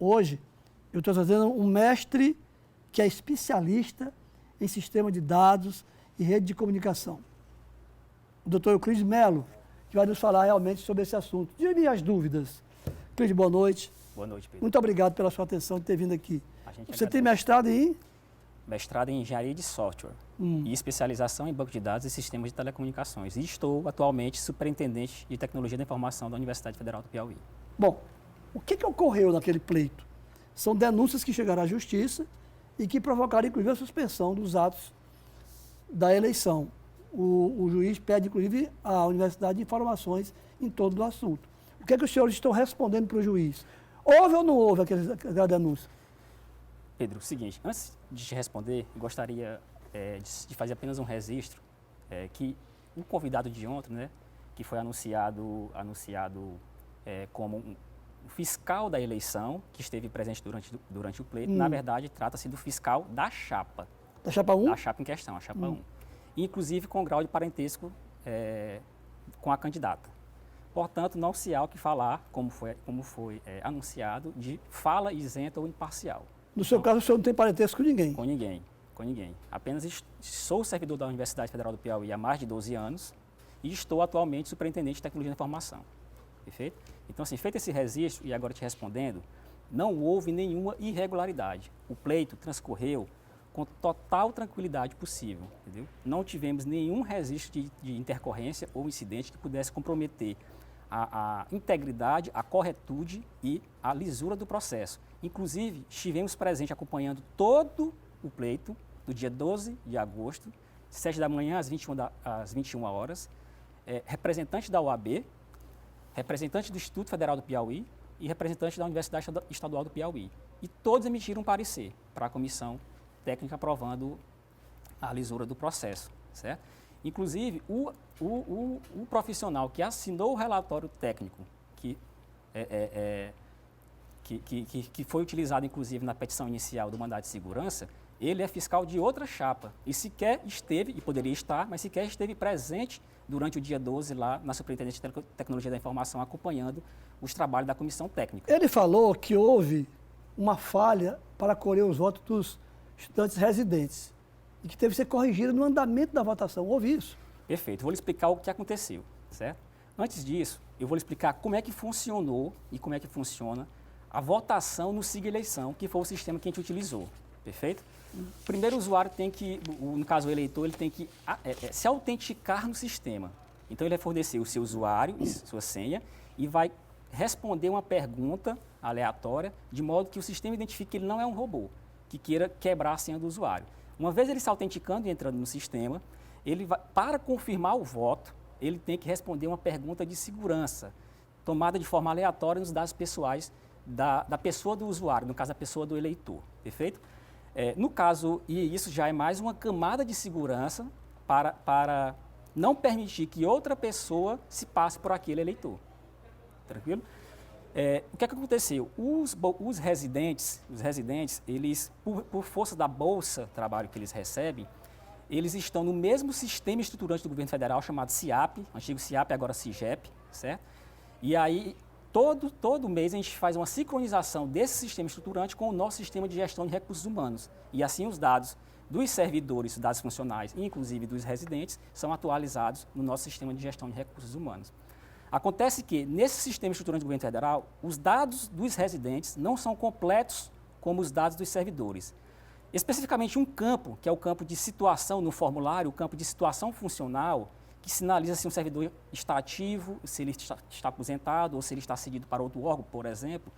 Hoje, eu estou trazendo um mestre que é especialista em sistema de dados e rede de comunicação. O doutor Euclides Melo, que vai nos falar realmente sobre esse assunto. Tire as dúvidas. Euclides, boa noite. Boa noite, Pedro. Muito obrigado pela sua atenção de ter vindo aqui. Você agradece. tem mestrado em? Mestrado em Engenharia de Software e especialização em banco de dados e sistemas de telecomunicações. E estou atualmente superintendente de tecnologia da informação da Universidade Federal do Piauí. Bom, o que ocorreu naquele pleito? São denúncias que chegaram à justiça e que provocaram, inclusive, a suspensão dos atos da eleição. O juiz pede, inclusive, à universidade informações em torno do assunto. O que os senhores estão respondendo para o juiz? Houve ou não houve aquela denúncia? Pedro, o seguinte, antes de te responder, eu gostaria de fazer apenas um registro que o convidado de ontem, né, que foi anunciado como o fiscal da eleição, que esteve presente durante o pleito, na verdade, trata-se do fiscal da chapa. Da chapa 1? Da chapa em questão, a chapa 1. Inclusive com grau de parentesco com a candidata. Portanto, não se há o que falar, como foi anunciado, de fala isenta ou imparcial. No seu caso, o senhor não tem parentesco com ninguém? Com ninguém. Apenas sou servidor da Universidade Federal do Piauí há mais de 12 anos e estou atualmente superintendente de tecnologia da informação. Perfeito? Então, assim, feito esse registro, e agora te respondendo, não houve nenhuma irregularidade. O pleito transcorreu com total tranquilidade possível, entendeu? Não tivemos nenhum registro de intercorrência ou incidente que pudesse comprometer a integridade, a corretude e a lisura do processo. Inclusive, estivemos presentes acompanhando todo o pleito, do dia 12 de agosto, 7 da manhã às 21 horas, representante da OAB, representante do Instituto Federal do Piauí e representante da Universidade Estadual do Piauí. E todos emitiram um parecer para a comissão técnica aprovando a lisura do processo, certo? Inclusive, o profissional que assinou o relatório técnico, que foi utilizado, inclusive, na petição inicial do mandado de segurança, ele é fiscal de outra chapa e sequer esteve, e poderia estar, mas sequer esteve presente durante o dia 12 lá na Superintendência de Tecnologia da Informação, acompanhando os trabalhos da comissão técnica. Ele falou que houve uma falha para colher os votos dos estudantes residentes e que teve que ser corrigida no andamento da votação. Houve isso? Perfeito. Vou lhe explicar o que aconteceu, certo? Antes disso, eu vou lhe explicar como é que funcionou e como é que funciona a votação no SIG Eleição, que foi o sistema que a gente utilizou, perfeito? Primeiro, o usuário tem que, no caso o eleitor, ele tem que se autenticar no sistema. Então, ele vai fornecer o seu usuário, sua senha, e vai responder uma pergunta aleatória, de modo que o sistema identifique que ele não é um robô, que queira quebrar a senha do usuário. Uma vez ele se autenticando e entrando no sistema, para confirmar o voto, ele tem que responder uma pergunta de segurança, tomada de forma aleatória nos dados pessoais da pessoa do usuário, no caso, da pessoa do eleitor, perfeito? No caso, e isso já é mais uma camada de segurança para não permitir que outra pessoa se passe por aquele eleitor, tranquilo? O que aconteceu? Os residentes, eles, por força da Bolsa de Trabalho que eles recebem, eles estão no mesmo sistema estruturante do governo federal chamado CIAP, antigo CIAP, agora CIGEP, certo? E aí, todo mês a gente faz uma sincronização desse sistema estruturante com o nosso sistema de gestão de recursos humanos. E assim os dados dos servidores, os dados funcionais, inclusive dos residentes, são atualizados no nosso sistema de gestão de recursos humanos. Acontece que, nesse sistema estruturante do governo federal, os dados dos residentes não são completos como os dados dos servidores. Especificamente um campo, que é o campo de situação no formulário, o campo de situação funcional, que sinaliza se um servidor está ativo, se ele está aposentado ou se ele está cedido para outro órgão, por exemplo.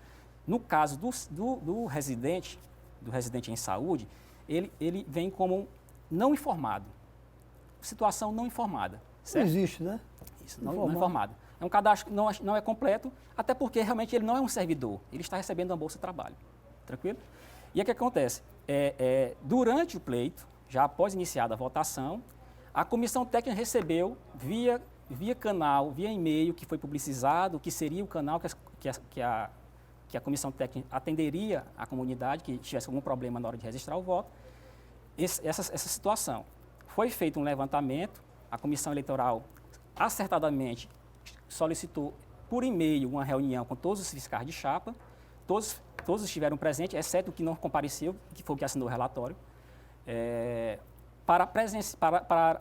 No caso do residente em saúde, ele vem como não informado. Situação não informada. Certo? Não existe, né? Isso, não informado. É um cadastro que não é completo, até porque realmente ele não é um servidor, ele está recebendo uma bolsa de trabalho. Tranquilo? E o que acontece? Durante o pleito, já após iniciada a votação, a comissão técnica recebeu via canal, via e-mail, que foi publicizado, que seria o canal que a comissão técnica atenderia à comunidade que tivesse algum problema na hora de registrar o voto, essa situação. Foi feito um levantamento, a comissão eleitoral acertadamente solicitou por e-mail uma reunião com todos os fiscais de chapa, todos todos estiveram presentes, exceto o que não compareceu, que foi o que assinou o relatório, para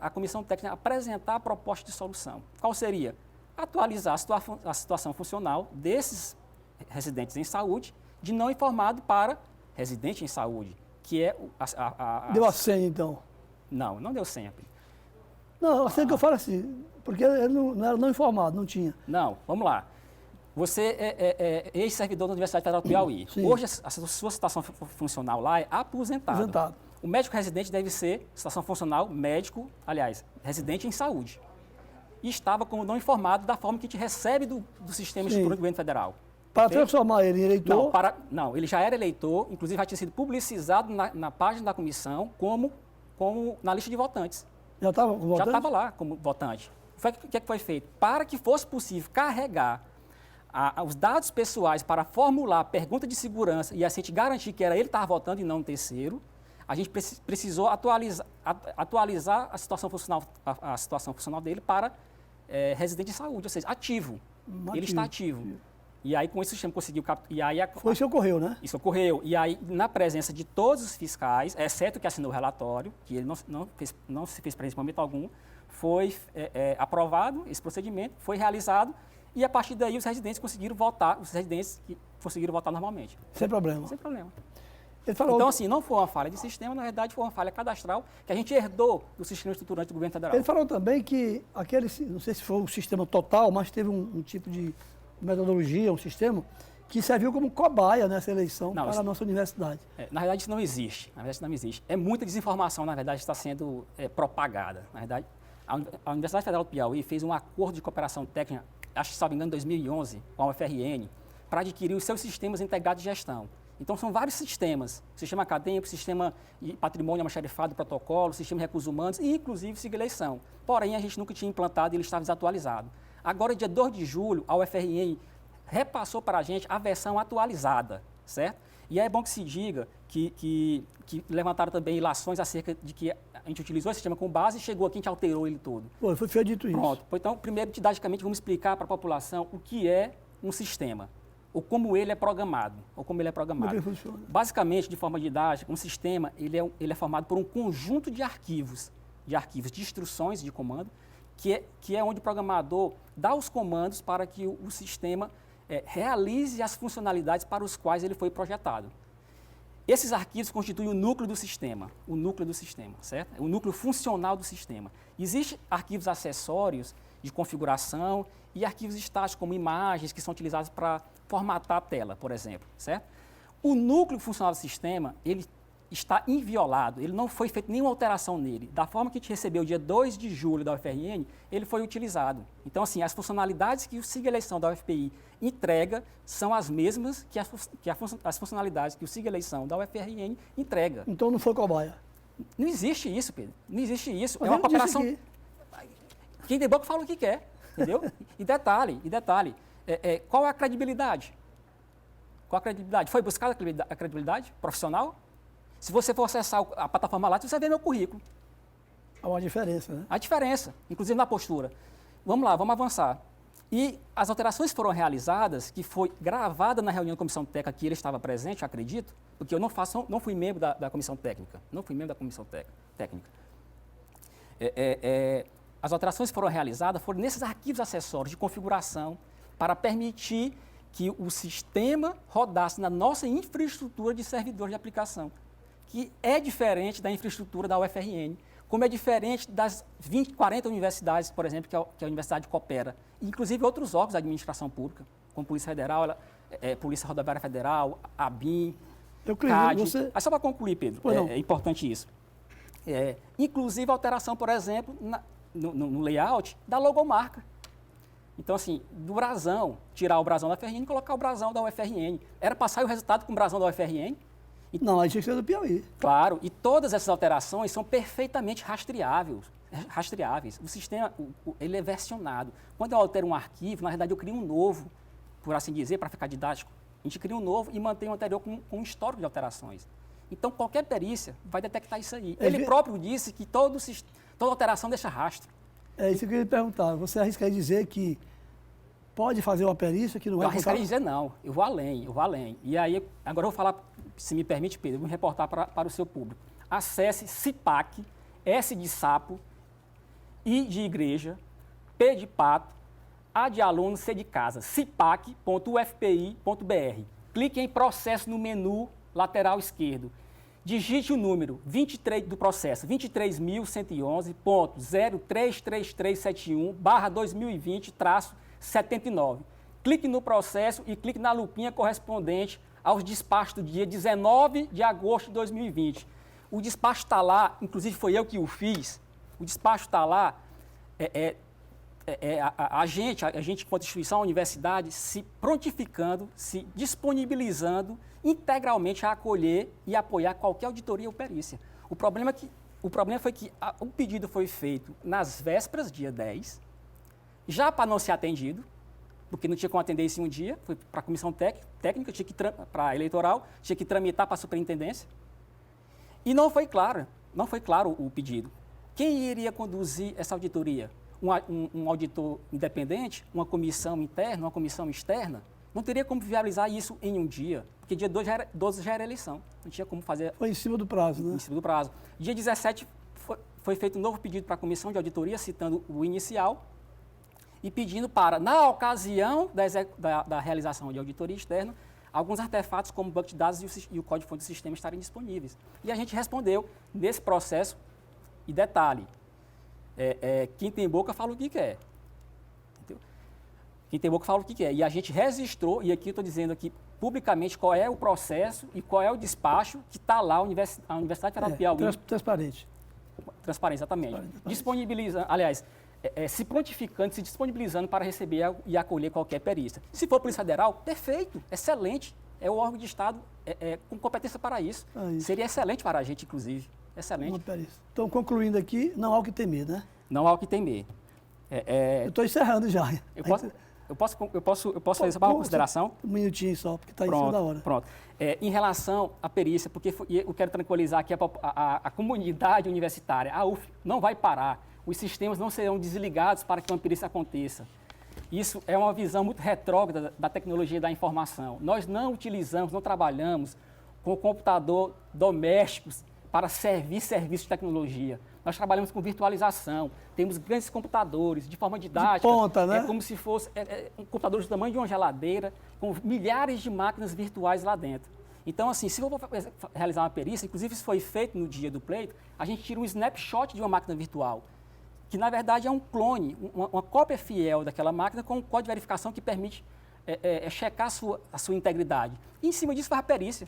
a comissão técnica apresentar a proposta de solução. Qual seria? Atualizar a situação funcional desses residentes em saúde, de não informado para residente em saúde, que é Deu a senha, então? Não deu senha. Não, a senha que eu falo assim, porque ele não era não informado, não tinha. Não, vamos lá. Você é ex-servidor da Universidade Federal do Piauí. Sim. Hoje, a sua situação funcional lá é aposentado. Aposentado. O médico residente deve ser situação funcional médico, aliás, residente em saúde. E estava como não informado da forma que a gente recebe do sistema estruturante do governo federal. Para Perfeito? transformar ele em eleitor? Não, ele já era eleitor, inclusive já tinha sido publicizado na página da comissão como na lista de votantes. Já estava com votante? Já estava lá como votante. O que foi feito? Para que fosse possível carregar os dados pessoais para formular a pergunta de segurança e assim a gente garantir que era ele que estava votando e não um terceiro, a gente precisou atualizar a situação funcional dele para residente de saúde, ou seja, ativo. Ele está ativo. E aí, com isso, o sistema conseguiu... Foi isso que ocorreu, né? Isso ocorreu. E aí, na presença de todos os fiscais, exceto o que assinou o relatório, que ele não se fez presente em momento algum, foi aprovado esse procedimento, foi realizado, e a partir daí os residentes conseguiram votar normalmente. Sem problema. Sem problema. Ele falou Então, assim, não foi uma falha de sistema, na verdade foi uma falha cadastral que a gente herdou do sistema estruturante do governo federal. Ele falou também que não sei se foi um sistema total, mas teve um tipo de metodologia, um sistema, que serviu como cobaia nessa eleição para a nossa universidade. Na verdade, isso não existe. É muita desinformação, na verdade, está sendo propagada. Na verdade, a Universidade Federal do Piauí fez um acordo de cooperação técnica, acho que, se não me engano, em 2011, com a UFRN, para adquirir os seus sistemas integrados de gestão. Então, são vários sistemas. Sistema acadêmico, sistema de patrimônio almoxarifado, protocolo, sistema de recursos humanos e, inclusive, SIG eleição. Porém, a gente nunca tinha implantado e ele estava desatualizado. Agora, dia 2 de julho, a UFRN repassou para a gente a versão atualizada, certo? E é bom que se diga que levantaram também ilações acerca de que a gente utilizou esse sistema como base e chegou aqui, a gente alterou ele todo. Pô, foi dito isso. Pronto. Então, primeiro, didaticamente, vamos explicar para a população o que é um sistema, ou como ele é programado. Como ele funciona? Basicamente, de forma didática, um sistema ele é formado por um conjunto de arquivos de instruções de comando, que é onde o programador dá os comandos para que o sistema realize as funcionalidades para os quais ele foi projetado. Esses arquivos constituem o núcleo do sistema, certo? O núcleo funcional do sistema. Existem arquivos acessórios de configuração e arquivos estáticos, como imagens, que são utilizados para formatar a tela, por exemplo, certo? O núcleo funcional do sistema, ele está inviolado, ele não foi feita nenhuma alteração nele. Da forma que a gente recebeu dia 2 de julho da UFRN, ele foi utilizado. Então, assim, as funcionalidades que o SIG Eleição da UFPI entrega são as mesmas que as funcionalidades que o SIG Eleição da UFRN entrega. Então não foi cobaia? Não existe isso, Pedro. Não existe isso. Mas é uma cooperação... que... Quem debug fala o que quer, entendeu? E detalhe, qual é a credibilidade? Foi buscada a credibilidade profissional? Se você for acessar a plataforma Lattes, você vai ver meu currículo. Há uma diferença, né? A diferença, inclusive na postura. Vamos lá, vamos avançar. E as alterações foram realizadas, que foi gravada na reunião da comissão técnica, que ele estava presente, eu acredito, porque eu não fui membro da comissão técnica. Técnica. As alterações foram realizadas, foram nesses arquivos acessórios de configuração, para permitir que o sistema rodasse na nossa infraestrutura de servidores de aplicação, que é diferente da infraestrutura da UFRN, como é diferente das 20, 40 universidades, por exemplo, que a universidade coopera, inclusive outros órgãos da administração pública, como Polícia Federal, Polícia Rodoviária Federal, ABIN, CAD. Mas só para concluir, Pedro, é importante isso. Inclusive a alteração, por exemplo, no layout da logomarca. Então, assim, do brasão, tirar o brasão da UFRN e colocar o brasão da UFRN. Era passar o resultado com o brasão da UFRN? Não, aí tinha que ser do Piauí. Claro, e todas essas alterações são perfeitamente rastreáveis. O sistema, ele é versionado. Quando eu altero um arquivo, na verdade eu crio um novo, por assim dizer, para ficar didático. A gente cria um novo e mantém o anterior com um histórico de alterações. Então, qualquer perícia vai detectar isso aí. Ele próprio disse que toda alteração deixa rastro. É isso que eu queria perguntar. Você arrisca dizer que pode fazer uma perícia que não Eu é arriscaria dizer não, eu vou além. E aí, agora eu vou falar, se me permite, Pedro, eu vou me reportar para o seu público. Acesse CIPAC, S de sapo, I de igreja, P de pato, A de aluno, C de casa, cipac.ufpi.br. Clique em processo no menu lateral esquerdo. Digite o número 23 do processo, 23.111.03371/2020-79. Clique no processo e clique na lupinha correspondente aos despachos do dia 19 de agosto de 2020. O despacho está lá, inclusive foi eu que o fiz, o despacho está lá, a gente, enquanto instituição, a universidade, se prontificando, se disponibilizando integralmente a acolher e apoiar qualquer auditoria ou perícia. O problema foi que o pedido foi feito nas vésperas, dia 10, já para não ser atendido, porque não tinha como atender isso em um dia, foi para a comissão técnica, para a eleitoral, tinha que tramitar para a superintendência. E não foi claro o pedido. Quem iria conduzir essa auditoria? Um auditor independente, uma comissão interna, uma comissão externa? Não teria como viabilizar isso em um dia, porque dia 12 já era eleição, não tinha como fazer... Foi em cima do prazo, né? Em cima do prazo. Dia 17 foi feito um novo pedido para a comissão de auditoria, citando o inicial, e pedindo para, na ocasião da realização de auditoria externa, alguns artefatos como o banco de dados e o código-fonte do sistema estarem disponíveis. E a gente respondeu nesse processo, e detalhe, quem tem boca fala o que quer. Entendeu? Quem tem boca fala o que quer. E a gente registrou, e aqui eu estou dizendo aqui publicamente qual é o processo e qual é o despacho que está lá, a Universidade Federal do Piauí. Transparente. Transparente, exatamente. Transparente. Disponibilizando, aliás, se prontificando, se disponibilizando para receber e acolher qualquer perícia. Se for Polícia Federal, perfeito, excelente. É o órgão de Estado com competência para isso. Seria excelente para a gente, inclusive. Excelente. Uma perícia. Então, concluindo aqui, não há o que temer, né? Não há o que temer. Eu estou encerrando já. Eu posso fazer só uma consideração? Um minutinho só, porque está em cima da hora. Pronto. Em relação à perícia, porque eu quero tranquilizar aqui a comunidade universitária, a UF não vai parar. Os sistemas não serão desligados para que uma perícia aconteça. Isso é uma visão muito retrógrada da tecnologia da informação. Nós não trabalhamos com computador domésticos para servir serviços de tecnologia. Nós trabalhamos com virtualização, temos grandes computadores de forma didática. De ponta, né? É como se fosse um computador do tamanho de uma geladeira, com milhares de máquinas virtuais lá dentro. Então, assim, se eu vou realizar uma perícia, inclusive isso foi feito no dia do pleito, a gente tira um snapshot de uma máquina virtual, que na verdade é um clone, uma cópia fiel daquela máquina com um código de verificação que permite checar a sua integridade. E em cima disso faz a perícia.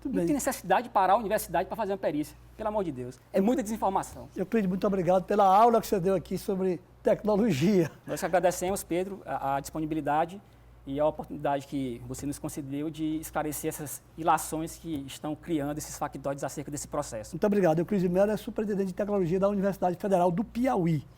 Não tem necessidade de parar a universidade para fazer uma perícia, pelo amor de Deus. É muita desinformação. Euclides, muito obrigado pela aula que você deu aqui sobre tecnologia. Nós agradecemos, Pedro, a disponibilidade e a oportunidade que você nos concedeu de esclarecer essas ilações que estão criando esses factoides acerca desse processo. Muito obrigado. Euclides Melo é superintendente de tecnologia da Universidade Federal do Piauí.